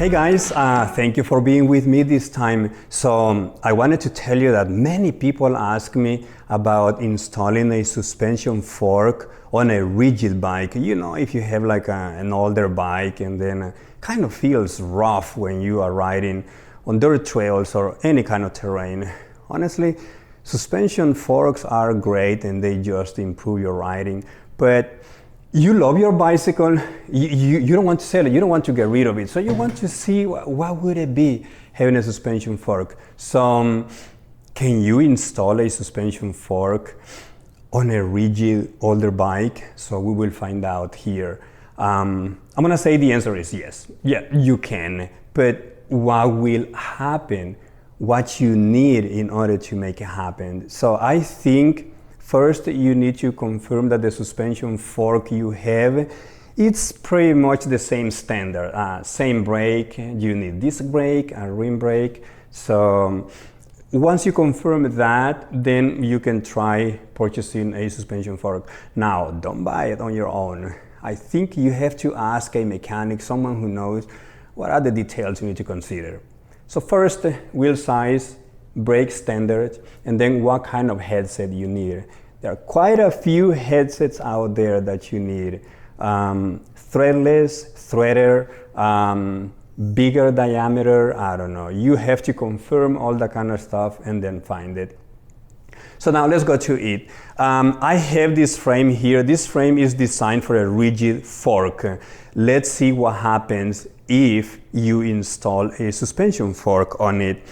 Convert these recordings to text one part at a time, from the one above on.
Hey guys, thank you for being with me this time. So I wanted to tell you that many people ask me about installing a suspension fork on a rigid bike. You know, if you have like an older bike and then kind of feels rough when you are riding on dirt trails or any kind of terrain. Honestly, suspension forks are great and they just improve your riding, but you love your bicycle, you don't want to sell it, you don't want to get rid of it, so you want to see what would it be having a suspension fork. So can you install a suspension fork on a rigid older bike? So we will find out here. I'm gonna say the answer is yes. Yeah, you can, but what will happen, what you need in order to make it happen. So I think first, you need to confirm that the suspension fork you have, it's pretty much the same standard. Same brake, you need disc brake and rim brake. So once you confirm that, then you can try purchasing a suspension fork. Now, don't buy it on your own. I think you have to ask a mechanic, someone who knows what are the details you need to consider. So first, wheel size, brake standard, and then what kind of headset you need. There are quite a few headsets out there that you need. Threadless, threader, bigger diameter, I don't know. You have to confirm all that kind of stuff and then find it. So now let's go to it. I have this frame here. This frame is designed for a rigid fork. Let's see what happens if you install a suspension fork on it.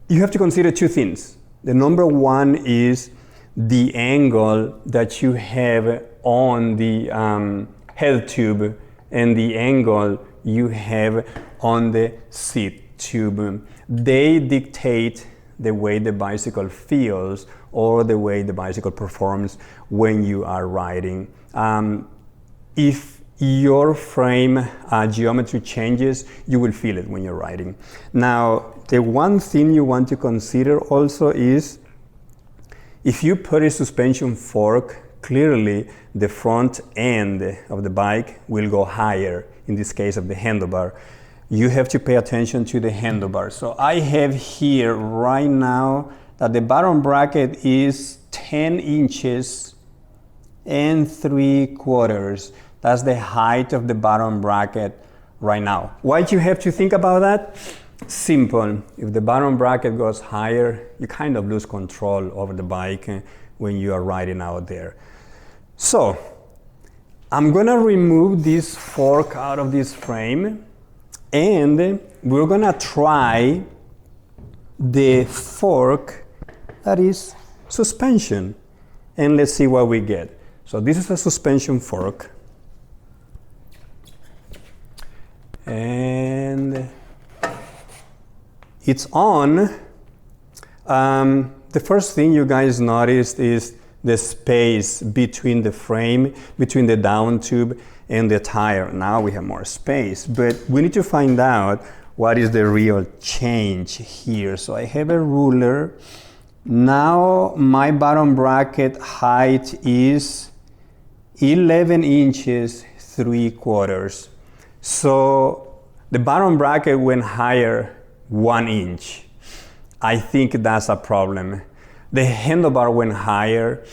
You have to consider two things. The number one is the angle that you have on the head tube and the angle you have on the seat tube. They dictate the way the bicycle feels or the way the bicycle performs when you are riding. If your frame geometry changes, you will feel it when you're riding. Now, the one thing you want to consider also is if you put a suspension fork, clearly the front end of the bike will go higher, in this case of the handlebar. You have to pay attention to the handlebar. So I have here right now that the bottom bracket is 10 inches and 3/4. That's the height of the bottom bracket right now. Why do you have to think about that? Simple. If the bottom bracket goes higher, you kind of lose control over the bike when you are riding out there. So I'm gonna remove this fork out of this frame and we're gonna try the fork that is suspension and let's see what we get. So this is a suspension fork and it's on. The first thing you guys noticed is the space between the frame, between the down tube and the tire. Now we have more space, but we need to find out what is the real change here. So I have a ruler. Now my bottom bracket height is 11 inches 3/4. So the bottom bracket went higher 1 inch. I think that's a problem. The handlebar went higher.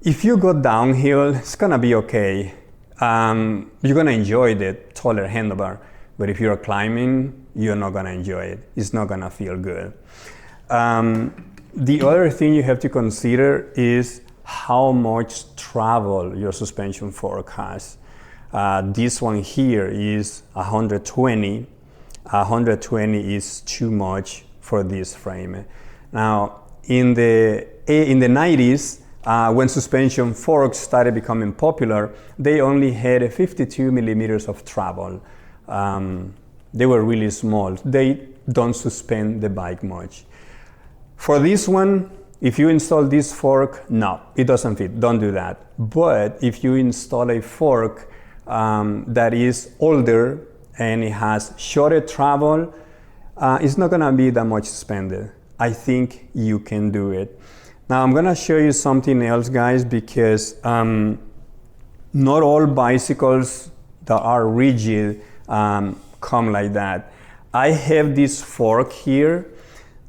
If you go downhill, it's gonna be okay. You're gonna enjoy the taller handlebar, but if you're climbing, you're not gonna enjoy it. It's not gonna feel good. The other thing you have to consider is how much travel your suspension fork has. This one here is 120. 120 is too much for this frame. Now, in the 90s, when suspension forks started becoming popular, they only had 52 millimeters of travel. They were really small. They don't suspend the bike much. For this one, if you install this fork, no, it doesn't fit. Don't do that. But if you install a fork that is older and it has shorter travel, it's not gonna be that much suspended. I think you can do it. Now I'm gonna show you something else, guys, because not all bicycles that are rigid come like that. I have this fork here.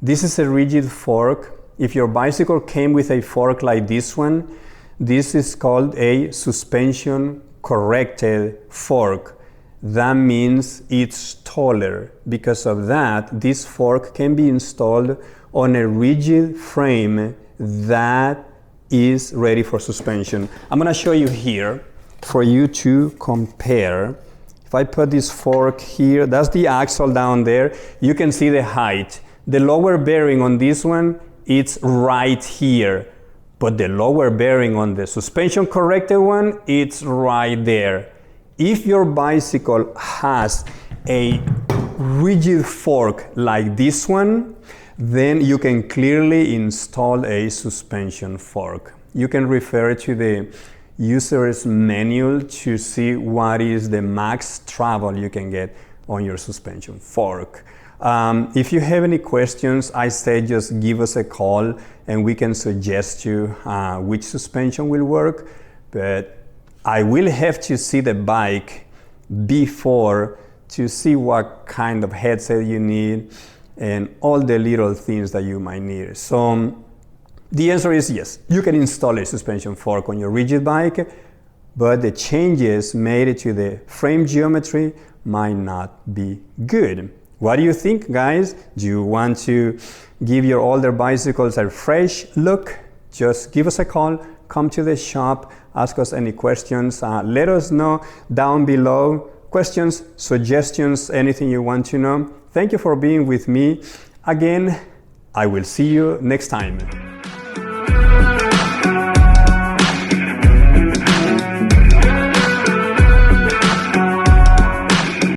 This is a rigid fork. If your bicycle came with a fork like this one, this is called a suspension corrected fork. That means it's taller. Because of that, this fork can be installed on a rigid frame that is ready for suspension. I'm gonna show you here for you to compare. If I put this fork here, that's the axle down there. You can see the height. The lower bearing on this one, it's right here. But the lower bearing on the suspension corrected one, it's right there. If your bicycle has a rigid fork like this one, then you can clearly install a suspension fork. You can refer to the user's manual to see what is the max travel you can get on your suspension fork. If you have any questions, I say just give us a call and we can suggest you which suspension will work. But I will have to see the bike before to see what kind of headset you need and all the little things that you might need. So the answer is yes, you can install a suspension fork on your rigid bike, but the changes made to the frame geometry might not be good. What do you think, guys? Do you want to give your older bicycles a fresh look? Just give us a call, come to the shop, ask us any questions. Let us know down below. Questions, suggestions, anything you want to know. Thank you for being with me. Again, I will see you next time.